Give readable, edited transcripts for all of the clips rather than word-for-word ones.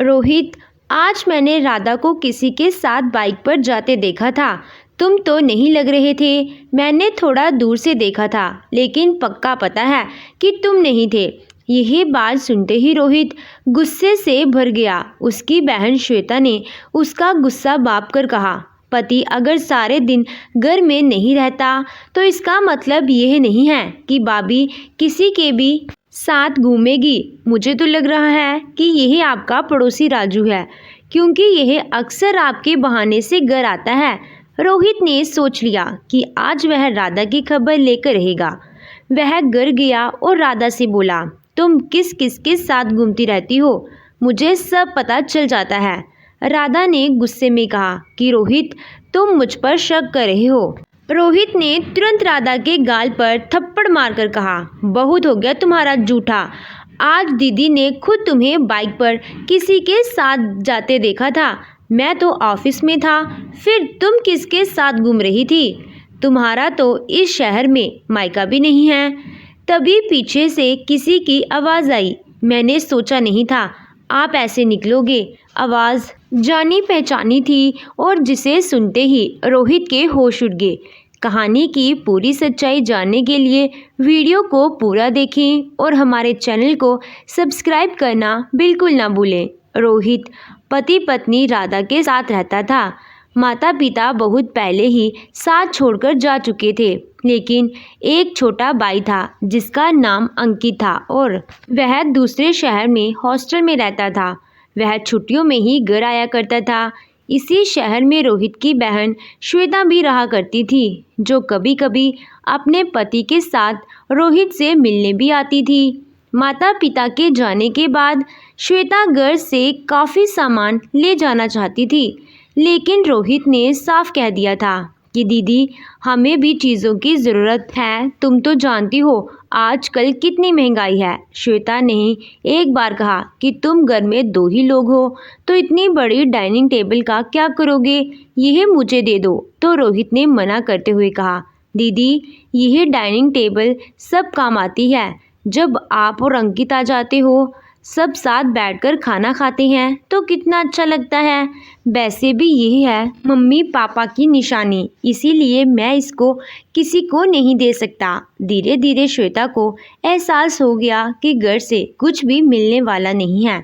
रोहित, आज मैंने राधा को किसी के साथ बाइक पर जाते देखा था। तुम तो नहीं लग रहे थे। मैंने थोड़ा दूर से देखा था, लेकिन पक्का पता है कि तुम नहीं थे। यह बात सुनते ही रोहित गुस्से से भर गया। उसकी बहन श्वेता ने उसका गुस्सा बांप कर कहा, पति अगर सारे दिन घर में नहीं रहता तो इसका मतलब यह नहीं है कि भाभी किसी के भी साथ घूमेगी। मुझे तो लग रहा है कि यह आपका पड़ोसी राजू है, क्योंकि यह अक्सर आपके बहाने से घर आता है। रोहित ने सोच लिया कि आज वह राधा की खबर लेकर रहेगा। वह घर गया और राधा से बोला, तुम किस किस के साथ घूमती रहती हो? मुझे सब पता चल जाता है। राधा ने गुस्से में कहा कि रोहित, तुम मुझ पर शक कर रहे हो। रोहित ने तुरंत राधा के गाल पर थप्पड़ मारकर कहा, बहुत हो गया तुम्हारा झूठा। आज दीदी ने खुद तुम्हें बाइक पर किसी के साथ जाते देखा था। मैं तो ऑफिस में था, फिर तुम किसके साथ घूम रही थी? तुम्हारा तो इस शहर में मायका भी नहीं है। तभी पीछे से किसी की आवाज़ आई। मैंने सोचा नहीं था आप ऐसे निकलोगे। आवाज़ जानी पहचानी थी और जिसे सुनते ही रोहित के होश उड़ गए। कहानी की पूरी सच्चाई जानने के लिए वीडियो को पूरा देखें और हमारे चैनल को सब्सक्राइब करना बिल्कुल ना भूलें। रोहित पति पत्नी राधा के साथ रहता था। माता पिता बहुत पहले ही साथ छोड़कर जा चुके थे, लेकिन एक छोटा भाई था जिसका नाम अंकित था और वह दूसरे शहर में हॉस्टल में रहता था। वह छुट्टियों में ही घर आया करता था। इसी शहर में रोहित की बहन श्वेता भी रहा करती थी, जो कभी कभी अपने पति के साथ रोहित से मिलने भी आती थी। माता पिता के जाने के बाद श्वेता घर से काफ़ी सामान ले जाना चाहती थी, लेकिन रोहित ने साफ कह दिया था कि दीदी, हमें भी चीज़ों की ज़रूरत है। तुम तो जानती हो आजकल कितनी महंगाई है। श्वेता ने एक बार कहा कि तुम घर में 2 ही लोग हो, तो इतनी बड़ी डाइनिंग टेबल का क्या करोगे? यह मुझे दे दो। तो रोहित ने मना करते हुए कहा, दीदी, यह डाइनिंग टेबल सब काम आती है। जब आप और अंकित आ जाते हो, सब साथ बैठकर खाना खाते हैं तो कितना अच्छा लगता है। वैसे भी यही है मम्मी पापा की निशानी, इसीलिए मैं इसको किसी को नहीं दे सकता। धीरे धीरे श्वेता को एहसास हो गया कि घर से कुछ भी मिलने वाला नहीं है,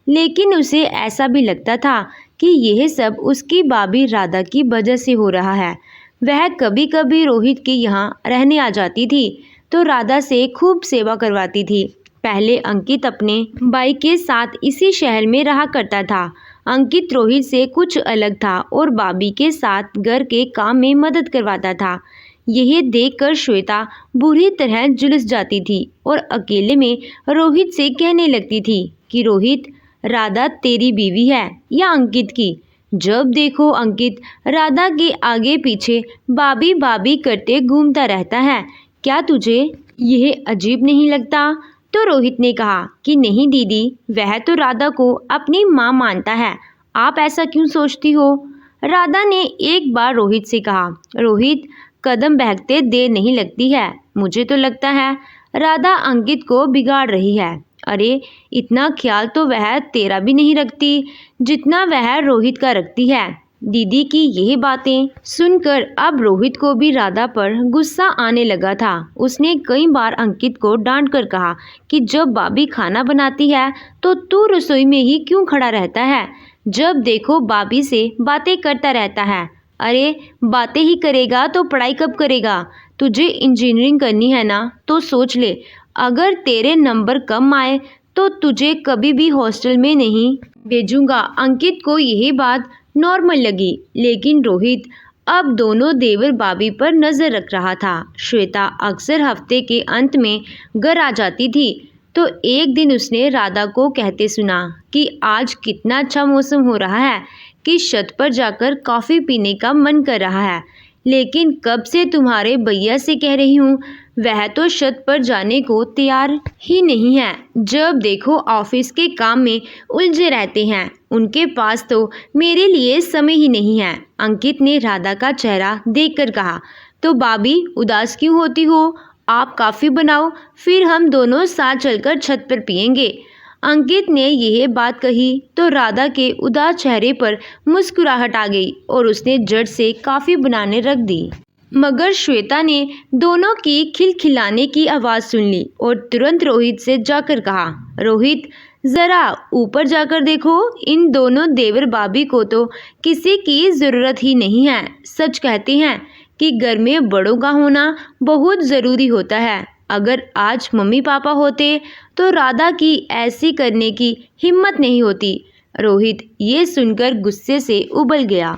लेकिन उसे ऐसा भी लगता था कि यह सब उसकी भाभी राधा की वजह से हो रहा है। वह कभी कभी रोहित के यहाँ रहने आ जाती थी तो राधा से खूब सेवा करवाती थी। पहले अंकित अपने भाई के साथ इसी शहर में रहा करता था। अंकित रोहित से कुछ अलग था और भाभी के साथ घर के काम में मदद करवाता था। यह देखकर श्वेता बुरी तरह झुलस जाती थी और अकेले में रोहित से कहने लगती थी कि रोहित, राधा तेरी बीवी है या अंकित की? जब देखो अंकित राधा के आगे पीछे भाभी भाभी करते घूमता रहता है। क्या तुझे यह अजीब नहीं लगता? तो रोहित ने कहा कि नहीं दीदी, वह तो राधा को अपनी माँ मानता है। आप ऐसा क्यों सोचती हो? राधा ने एक बार रोहित से कहा, रोहित, कदम बहकते देर नहीं लगती है। मुझे तो लगता है राधा अंकित को बिगाड़ रही है। अरे, इतना ख्याल तो वह तेरा भी नहीं रखती जितना वह रोहित का रखती है। दीदी की यही बातें सुनकर अब रोहित को भी राधा पर गुस्सा आने लगा था। उसने कई बार अंकित को डांट कर कहा कि जब भाभी खाना बनाती है तो तू रसोई में ही क्यों खड़ा रहता है? जब देखो भाभी से बातें करता रहता है। अरे, बातें ही करेगा तो पढ़ाई कब करेगा? तुझे इंजीनियरिंग करनी है ना, तो सोच ले। अगर तेरे नंबर कम आए तो तुझे कभी भी हॉस्टल में नहीं भेजूंगा। अंकित को यही बात नॉर्मल लगी, लेकिन रोहित अब दोनों देवर भाभी पर नजर रख रहा था। श्वेता अक्सर हफ्ते के अंत में घर आ जाती थी, तो एक दिन उसने राधा को कहते सुना कि आज कितना अच्छा मौसम हो रहा है कि छत पर जाकर कॉफ़ी पीने का मन कर रहा है। लेकिन कब से तुम्हारे भैया से कह रही हूँ, वह तो छत पर जाने को तैयार ही नहीं है। जब देखो ऑफिस के काम में उलझे रहते हैं। उनके पास तो मेरे लिए समय ही नहीं है। अंकित ने राधा का चेहरा देखकर कहा, तो भाभी उदास क्यों होती हो? आप कॉफ़ी बनाओ, फिर हम दोनों साथ चलकर छत पर पियेंगे। अंकित ने यह बात कही तो राधा के उदास चेहरे पर मुस्कुराहट आ गई और उसने जड़ से कॉफी बनाने रख दी। मगर श्वेता ने दोनों की खिलखिलाने की आवाज़ सुन ली और तुरंत रोहित से जाकर कहा, रोहित ज़रा ऊपर जाकर देखो, इन दोनों देवर भाभी को तो किसी की ज़रूरत ही नहीं है। सच कहते हैं कि घर में बड़ों का होना बहुत ज़रूरी होता है। अगर आज मम्मी पापा होते तो राधा की ऐसी करने की हिम्मत नहीं होती। रोहित ये सुनकर गुस्से से उबल गया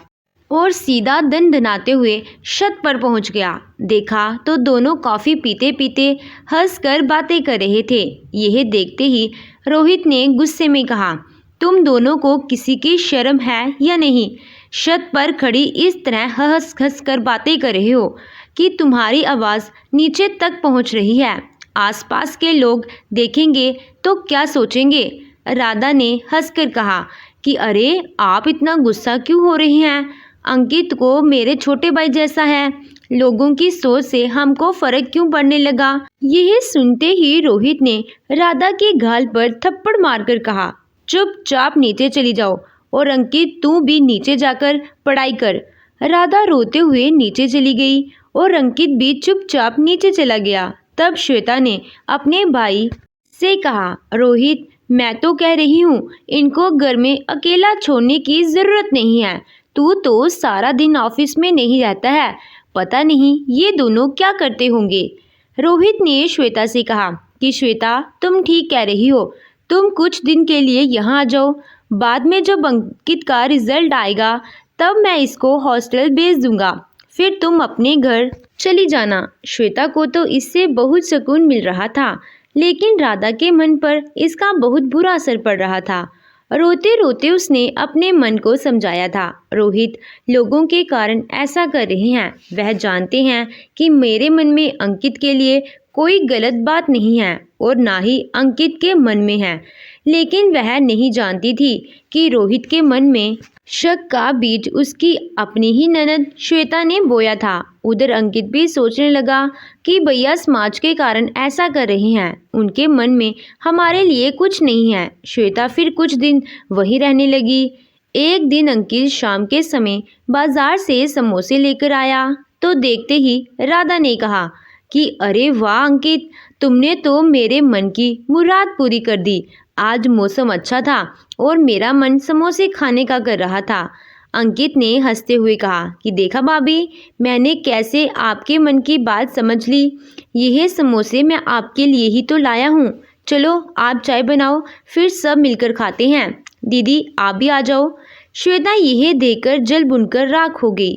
और सीधा दनदनाते हुए छत पर पहुंच गया। देखा तो दोनों कॉफ़ी पीते पीते हंसकर बातें कर रहे थे। यह देखते ही रोहित ने गुस्से में कहा, तुम दोनों को किसी की शर्म है या नहीं? छत पर खड़ी इस तरह हंस हंस कर बातें कर रहे हो कि तुम्हारी आवाज़ नीचे तक पहुंच रही है। आसपास के लोग देखेंगे तो क्या सोचेंगे? राधा ने हंसकर कहा कि अरे आप इतना गुस्सा क्यों हो रहे हैं? अंकित को मेरे छोटे भाई जैसा है, लोगों की सोच से हमको फर्क क्यों पड़ने लगा? यह सुनते ही रोहित ने राधा के गाल पर थप्पड़ मारकर कहा, चुपचाप नीचे चली जाओ और अंकित तू भी नीचे जाकर पढ़ाई कर। राधा रोते हुए नीचे चली गई और अंकित भी चुपचाप नीचे चला गया। तब श्वेता ने अपने भाई से कहा, रोहित मैं तो कह रही हूँ इनको घर में अकेला छोड़ने की ज़रूरत नहीं है। तू तो सारा दिन ऑफिस में नहीं रहता है, पता नहीं ये दोनों क्या करते होंगे। रोहित ने श्वेता से कहा कि श्वेता तुम ठीक कह रही हो, तुम कुछ दिन के लिए यहाँ आ जाओ, बाद में जब अंकित का रिजल्ट आएगा तब मैं इसको हॉस्टल भेज दूंगा, फिर तुम अपने घर चली जाना। श्वेता को तो इससे बहुत सुकून मिल रहा था, लेकिन राधा के मन पर इसका बहुत बुरा असर पड़ रहा था। रोते रोते उसने अपने मन को समझाया था, रोहित लोगों के कारण ऐसा कर रहे हैं, वह जानते हैं कि मेरे मन में अंकित के लिए कोई गलत बात नहीं है और ना ही अंकित के मन में है, लेकिन वह नहीं जानती थी कि रोहित के मन में शक का बीज उसकी अपनी ही ननद श्वेता ने बोया था। उधर अंकित भी सोचने लगा कि भैया समाज के कारण ऐसा कर रहे हैं, उनके मन में हमारे लिए कुछ नहीं है। श्वेता फिर कुछ दिन वहीं रहने लगी। एक दिन अंकित शाम के समय बाजार से समोसे लेकर आया तो देखते ही राधा ने कहा कि अरे वाह अंकित, तुमने तो मेरे मन की मुराद पूरी कर दी। आज मौसम अच्छा था और मेरा मन समोसे खाने का कर रहा था। अंकित ने हंसते हुए कहा कि देखा भाभी, मैंने कैसे आपके मन की बात समझ ली। यह समोसे मैं आपके लिए ही तो लाया हूँ। चलो आप चाय बनाओ, फिर सब मिलकर खाते हैं। दीदी आप भी आ जाओ। श्वेता यह देखकर जल बुनकर राख हो गई।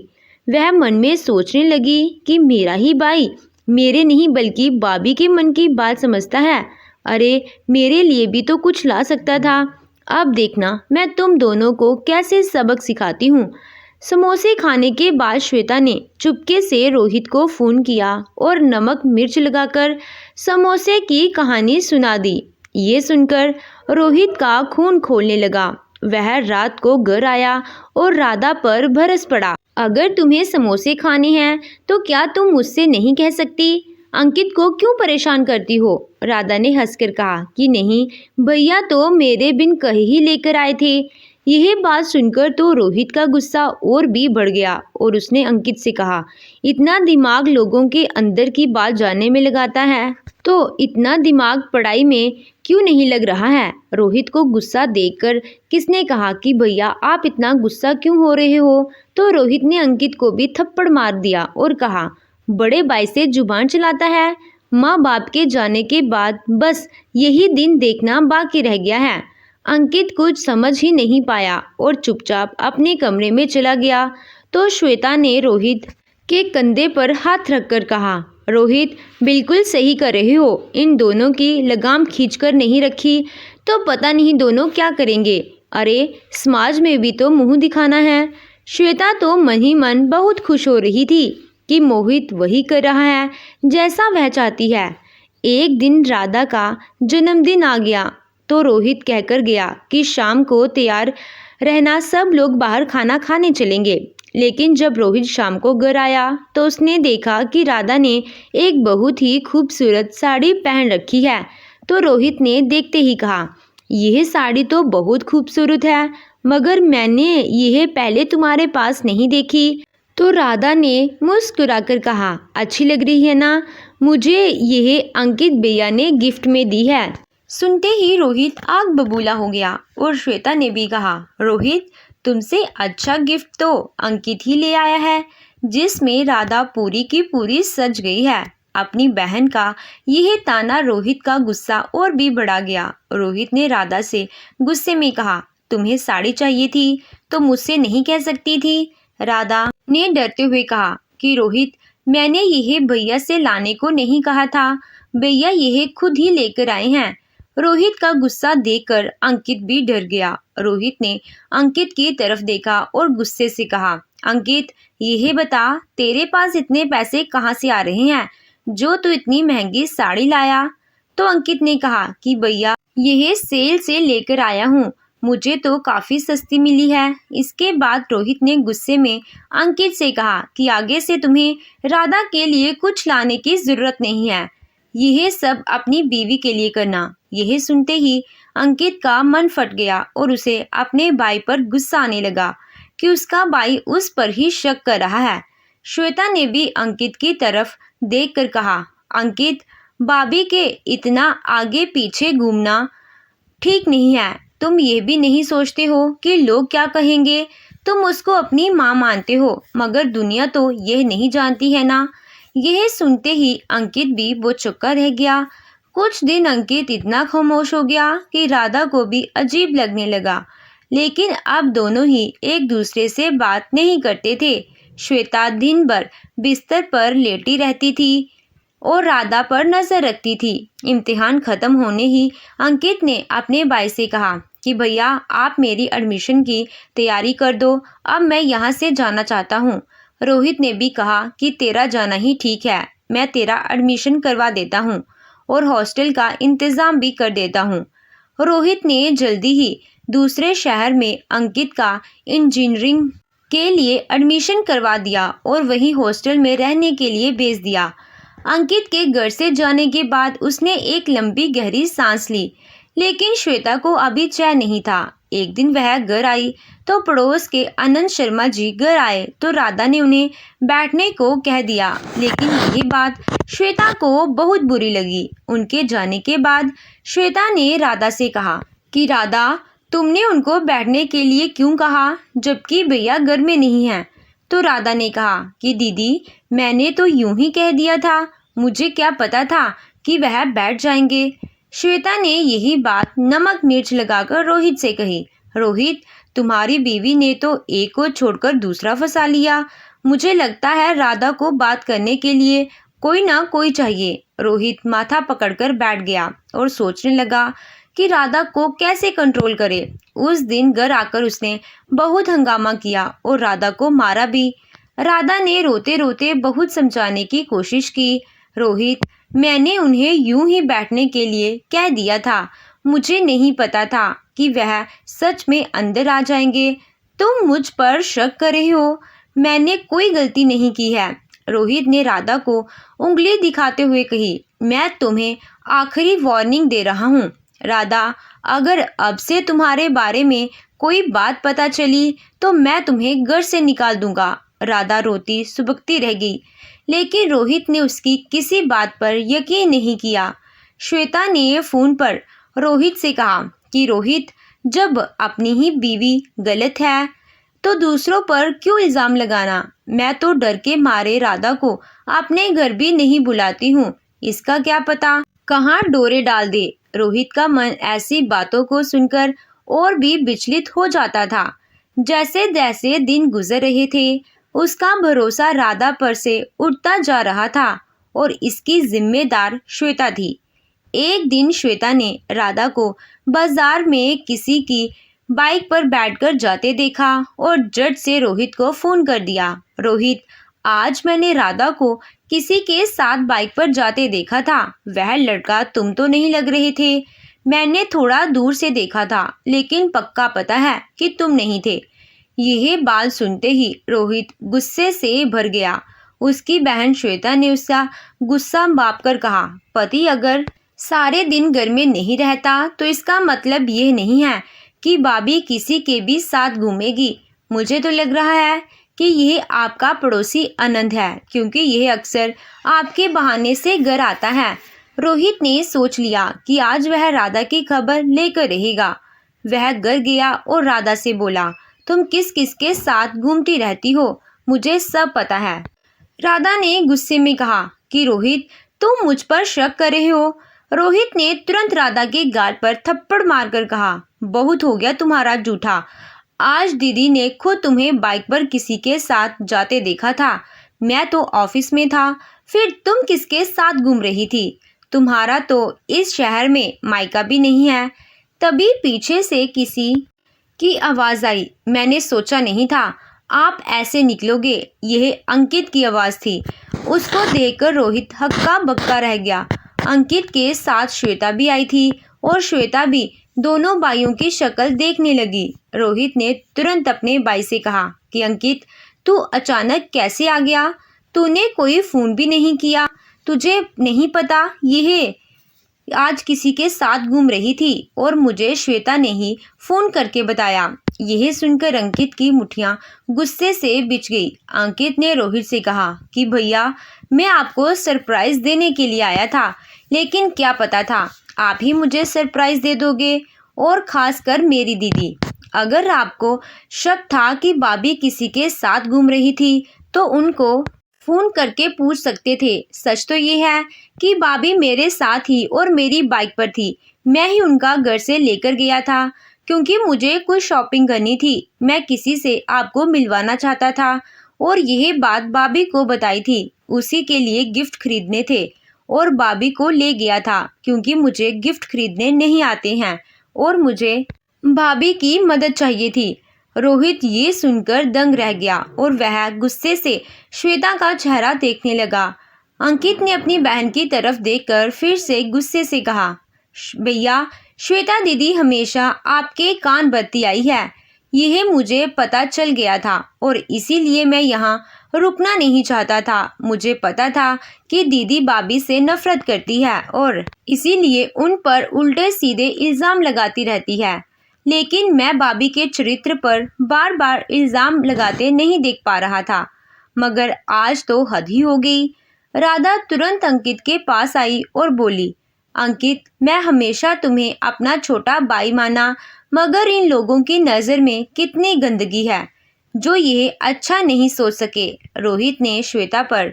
वह मन में सोचने लगी कि मेरा ही भाई मेरे नहीं बल्कि भाभी के मन की बात समझता है। अरे मेरे लिए भी तो कुछ ला सकता था। अब देखना मैं तुम दोनों को कैसे सबक सिखाती हूँ। समोसे खाने के बाद श्वेता ने चुपके से रोहित को फ़ोन किया और नमक मिर्च लगाकर समोसे की कहानी सुना दी। ये सुनकर रोहित का खून खौलने लगा। वह रात को घर आया और राधा पर बरस पड़ा। अगर तुम्हें समोसे खाने हैं तो क्या तुम मुझसे नहीं कह सकती? अंकित को क्यों परेशान करती हो? राधा ने हंसकर कहा कि नहीं, भैया तो मेरे बिन कहे ही लेकर आए थे। यह बात सुनकर तो रोहित का गुस्सा और भी बढ़ गया और उसने अंकित से कहा, इतना दिमाग लोगों के अंदर की बात जानने में लगाता है तो इतना दिमाग पढ़ाई में क्यों नहीं लग रहा है? रोहित को गुस्सा देखकर किसने कहा कि भैया आप इतना गुस्सा क्यों हो रहे हो? तो रोहित ने अंकित को भी थप्पड़ मार दिया और कहा, बड़े भाई से जुबान चलाता है। माँ बाप के जाने के बाद बस यही दिन देखना बाकी रह गया है। अंकित कुछ समझ ही नहीं पाया और चुपचाप अपने कमरे में चला गया। तो श्वेता ने रोहित के कंधे पर हाथ रखकर कहा, रोहित बिल्कुल सही कर रहे हो, इन दोनों की लगाम खींचकर नहीं रखी तो पता नहीं दोनों क्या करेंगे। अरे समाज में भी तो मुंह दिखाना है। श्वेता तो मन ही मन बहुत खुश हो रही थी कि मोहित वही कर रहा है जैसा वह चाहती है। एक दिन राधा का जन्मदिन आ गया तो रोहित कहकर गया कि शाम को तैयार रहना, सब लोग बाहर खाना खाने चलेंगे। लेकिन जब रोहित शाम को घर आया तो उसने देखा कि राधा ने एक बहुत ही खूबसूरत साड़ी पहन रखी है। तो रोहित ने देखते ही कहा, यह साड़ी तो बहुत खूबसूरत है, मगर मैंने यह पहले तुम्हारे पास नहीं देखी। तो राधा ने मुस्कुराकर कहा, अच्छी लग रही है ना? मुझे यह अंकित भैया ने गिफ्ट में दी है। सुनते ही रोहित आग बबूला हो गया और श्वेता ने भी कहा, रोहित, तुमसे अच्छा गिफ्ट तो अंकित ही ले आया है, जिसमें राधा पूरी की पूरी सज गई है। अपनी बहन का यह ताना रोहित का गुस्सा और भी बढ़ा गया। रोहित ने राधा से गुस्से में कहा, तुम्हें साड़ी चाहिए थी तो मुझसे नहीं कह सकती थी? राधा ने डरते हुए कहा कि रोहित, मैंने यह भैया से लाने को नहीं कहा था, भैया यह खुद ही लेकर आए हैं। रोहित का गुस्सा देखकर अंकित भी डर गया। रोहित ने अंकित की तरफ देखा और गुस्से से कहा, अंकित, यह बता, तेरे पास इतने पैसे कहाँ से आ रहे हैं जो तू इतनी महंगी साड़ी लाया? तो अंकित ने कहा कि भैया, यह सेल से लेकर आया हूँ, मुझे तो काफ़ी सस्ती मिली है। इसके बाद रोहित ने गुस्से में अंकित से कहा कि आगे से तुम्हें राधा के लिए कुछ लाने की ज़रूरत नहीं है, यह सब अपनी बीवी के लिए करना। यह सुनते ही अंकित का मन फट गया और उसे अपने भाई पर गुस्सा आने लगा कि उसका भाई उस पर ही शक कर रहा है। श्वेता ने भी अंकित की तरफ देखकर कहा, अंकित, भाभी के इतना आगे पीछे घूमना ठीक नहीं है। तुम ये भी नहीं सोचते हो कि लोग क्या कहेंगे? तुम उसको अपनी माँ मानते हो, मगर दुनिया तो यह नहीं जानती है ना। यह सुनते ही अंकित भी वो चुप्पा रह गया। कुछ दिन अंकित इतना खामोश हो गया कि राधा को भी अजीब लगने लगा, लेकिन अब दोनों ही एक दूसरे से बात नहीं करते थे। श्वेता दिन भर बिस्तर पर लेटी रहती थी और राधा पर नजर रखती थी। इम्तिहान खत्म होने ही अंकित ने अपने भाई से कहा कि भैया, आप मेरी एडमिशन की तैयारी कर दो, अब मैं यहाँ से जाना चाहता हूँ। रोहित ने भी कहा कि तेरा जाना ही ठीक है, मैं तेरा एडमिशन करवा देता हूँ और हॉस्टल का इंतज़ाम भी कर देता हूँ। रोहित ने जल्दी ही दूसरे शहर में अंकित का इंजीनियरिंग के लिए एडमिशन करवा दिया और वहीं हॉस्टल में रहने के लिए भेज दिया। अंकित के घर से जाने के बाद उसने एक लंबी गहरी सांस ली, लेकिन श्वेता को अभी चैन नहीं था। एक दिन वह घर आई तो पड़ोस के अनंत शर्मा जी घर आए तो राधा ने उन्हें बैठने को कह दिया, लेकिन यही बात श्वेता को बहुत बुरी लगी। उनके जाने के बाद श्वेता ने राधा से कहा कि राधा, तुमने उनको बैठने के लिए क्यों कहा जबकि भैया घर में नहीं है? तो राधा ने कहा कि दीदी, मैंने तो यूं ही कह दिया था, मुझे क्या पता था कि वह बैठ जाएंगे। श्वेता ने यही बात नमक मिर्च लगाकर रोहित से कही। रोहित, तुम्हारी बीवी ने तो एक को छोड़कर दूसरा फंसा लिया। मुझे लगता है राधा को बात करने के लिए कोई ना कोई चाहिए। रोहित माथा पकड़कर बैठ गया और सोचने लगा कि राधा को कैसे कंट्रोल करे। उस दिन घर आकर उसने बहुत हंगामा किया और राधा को मारा भी। राधा ने रोते रोते बहुत समझाने की कोशिश की। रोहित, मैंने उन्हें यूं ही बैठने के लिए कह दिया था, मुझे नहीं पता था कि वह सच में अंदर आ जाएंगे। तुम मुझ पर शक कर रहे हो, मैंने कोई गलती नहीं की है। रोहित ने राधा को उंगली दिखाते हुए कही, मैं तुम्हें आखिरी वार्निंग दे रहा हूँ। राधा, अगर अब से तुम्हारे बारे में कोई बात पता चली तो मैं तुम्हें घर से निकाल दूंगा। राधा रोती सुबकती रह गई, लेकिन रोहित ने उसकी किसी बात पर यकीन नहीं किया। श्वेता ने फ़ोन पर रोहित से कहा कि रोहित, जब अपनी ही बीवी गलत है तो दूसरों पर क्यों इल्ज़ाम लगाना? मैं तो डर के मारे राधा को अपने घर भी नहीं बुलाती हूँ, इसका क्या पता कहाँ डोरे डाल दे। रोहित का मन ऐसी बातों को सुनकर और भी विचलित हो जाता था। जैसे जैसे दिन गुजर रहे थे, उसका भरोसा राधा पर से उठता जा रहा था और इसकी जिम्मेदार श्वेता थी। एक दिन श्वेता ने राधा को बाजार में किसी की बाइक पर बैठकर जाते देखा और झट से रोहित को फ़ोन कर दिया। रोहित, आज मैंने राधा को किसी के साथ बाइक पर जाते देखा था, वह लड़का तुम तो नहीं लग रहे थे। मैंने थोड़ा दूर से देखा था, लेकिन पक्का पता है कि तुम नहीं थे। यह बात सुनते ही रोहित गुस्से से भर गया। उसकी बहन श्वेता ने उसका गुस्सा बांप कर कहा, पति अगर सारे दिन घर में नहीं रहता तो इसका मतलब ये नहीं है कि भाभी किसी के भी साथ घूमेगी। मुझे तो लग रहा है कि यह आपका पड़ोसी आनंद है, क्योंकि यह अक्सर आपके बहाने से घर आता है। रोहित ने सोच लिया कि आज वह राधा की खबर लेकर रहेगा। वह घर गया और राधा से बोला, तुम किस किस के साथ घूमती रहती हो, मुझे सब पता है। राधा ने गुस्से में कहा कि रोहित, तुम मुझ पर शक कर रहे हो। रोहित ने तुरंत राधा के गाल पर थप्पड़ मारकर कहा, बहुत हो गया तुम्हारा झूठा। आज दीदी ने खुद तुम्हें बाइक पर किसी के साथ जाते देखा था। मैं तो ऑफिस में था, फिर तुम किसके साथ घूम रही थी? तुम्हारा तो इस शहर में मायका भी नहीं है। तभी पीछे से किसी की आवाज़ आई। मैंने सोचा नहीं था आप ऐसे निकलोगे। यह अंकित की आवाज़ थी। उसको देखकर रोहित हक्का बक्का रह गया। अंकित के साथ श्वेता भी आई थी और श्वेता भी दोनों भाइयों की शक्ल देखने लगी। रोहित ने तुरंत अपने भाई से कहा कि अंकित, तू अचानक कैसे आ गया? तूने कोई फ़ोन भी नहीं किया। तुझे नहीं पता यह आज किसी के साथ घूम रही थी और मुझे श्वेता ने ही फ़ोन करके बताया। यह सुनकर अंकित की मुट्ठियां गुस्से से बिछ गई। अंकित ने रोहित से कहा कि भैया, मैं आपको सरप्राइज़ देने के लिए आया था, लेकिन क्या पता था आप ही मुझे सरप्राइज़ दे दोगे, और ख़ासकर मेरी दीदी। अगर आपको शक था कि भाभी किसी के साथ घूम रही थी तो उनको फ़ोन करके पूछ सकते थे। सच तो ये है कि भाभी मेरे साथ ही और मेरी बाइक पर थी। मैं ही उनका घर से लेकर गया था, क्योंकि मुझे कुछ शॉपिंग करनी थी। मैं किसी से आपको मिलवाना चाहता था और यह बात भाभी को बताई थी। उसी के लिए गिफ्ट खरीदने थे और भाभी को ले गया था, क्योंकि मुझे गिफ्ट खरीदने नहीं आते हैं और मुझे भाभी की मदद चाहिए थी। रोहित ये सुनकर दंग रह गया और वह गुस्से से श्वेता का चेहरा देखने लगा। अंकित ने अपनी बहन की तरफ देखकर फिर से गुस्से से कहा, भैया, श्वेता दीदी हमेशा आपके कान भरती आई है। यह मुझे पता चल गया था और इसीलिए मैं यहाँ रुकना नहीं चाहता था। मुझे पता था कि दीदी भाभी से नफरत करती है और इसीलिए उन पर उल्टे सीधे इल्ज़ाम लगाती रहती है, लेकिन मैं भाभी के चरित्र पर बार बार इल्ज़ाम लगाते नहीं देख पा रहा था। मगर आज तो हद ही हो गई। राधा तुरंत अंकित के पास आई और बोली, अंकित, मैं हमेशा तुम्हें अपना छोटा भाई माना, मगर इन लोगों की नज़र में कितनी गंदगी है जो यह अच्छा नहीं सोच सके। रोहित ने श्वेता पर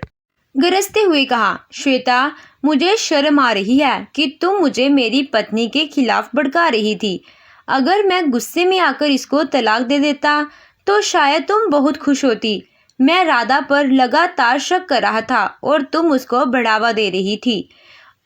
गरजते हुए कहा, श्वेता, मुझे शर्म आ रही है कि तुम मुझे मेरी पत्नी के खिलाफ भड़का रही थी। अगर मैं गुस्से में आकर इसको तलाक दे देता तो शायद तुम बहुत खुश होती। मैं राधा पर लगातार शक कर रहा था और तुम उसको बढ़ावा दे रही थी।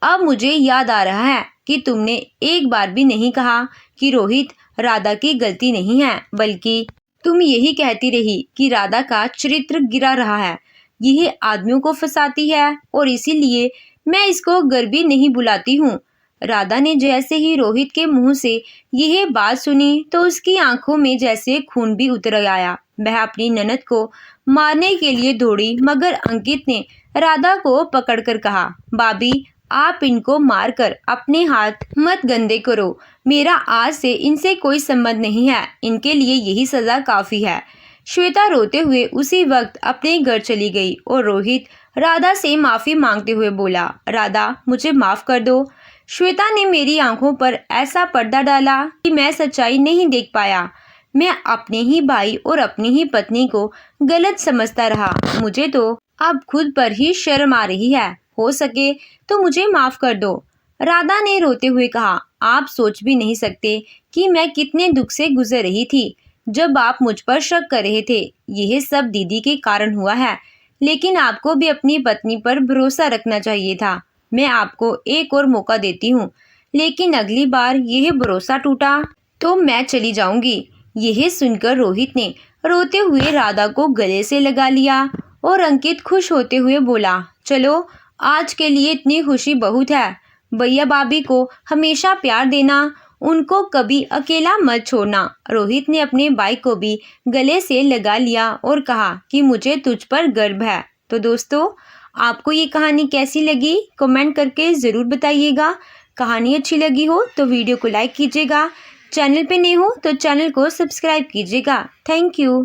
अब मुझे याद आ रहा है कि तुमने एक बार भी नहीं कहा कि रोहित, राधा की गलती नहीं है, बल्कि तुम यही कहती रही कि राधा का चरित्र गिरा रहा है, यह आदमियों को फंसाती है और इसीलिए मैं इसको घर भी नहीं बुलाती हूँ। राधा ने जैसे ही रोहित के मुंह से यह बात सुनी तो उसकी आंखों में जैसे खून भी उतर आया। वह अपनी ननद को मारने के लिए दौड़ी, मगर अंकित ने राधा को पकड़कर कहा, भाभी, आप इनको मारकर अपने हाथ मत गंदे करो। मेरा आज से इनसे कोई संबंध नहीं है। इनके लिए यही सज़ा काफ़ी है। श्वेता रोते हुए उसी वक्त अपने घर चली गई और रोहित राधा से माफ़ी मांगते हुए बोला, राधा, मुझे माफ़ कर दो। श्वेता ने मेरी आंखों पर ऐसा पर्दा डाला कि मैं सच्चाई नहीं देख पाया। मैं अपने ही भाई और अपनी ही पत्नी को गलत समझता रहा। मुझे तो अब खुद पर ही शर्म आ रही है। हो सके तो मुझे माफ़ कर दो। राधा ने रोते हुए कहा, आप सोच भी नहीं सकते कि मैं कितने दुख से गुजर रही थी जब आप मुझ पर शक कर रहे थे। यह सब दीदी के कारण हुआ है, लेकिन आपको भी अपनी पत्नी पर भरोसा रखना चाहिए था। मैं आपको एक और मौका देती हूँ, लेकिन अगली बार यह भरोसा टूटा तो मैं चली जाऊंगी। यह सुनकर रोहित ने रोते हुए राधा को गले से लगा लिया और अंकित खुश होते हुए बोला, चलो, आज के लिए इतनी खुशी बहुत है। भैया भाभी को हमेशा प्यार देना, उनको कभी अकेला मत छोड़ना। रोहित ने अपने भाई को भी गले से लगा लिया और कहा कि मुझे तुझ पर गर्व है। तो दोस्तों, आपको ये कहानी कैसी लगी कमेंट करके ज़रूर बताइएगा। कहानी अच्छी लगी हो तो वीडियो को लाइक कीजिएगा, चैनल पे नए हो तो चैनल को सब्सक्राइब कीजिएगा। Thank you.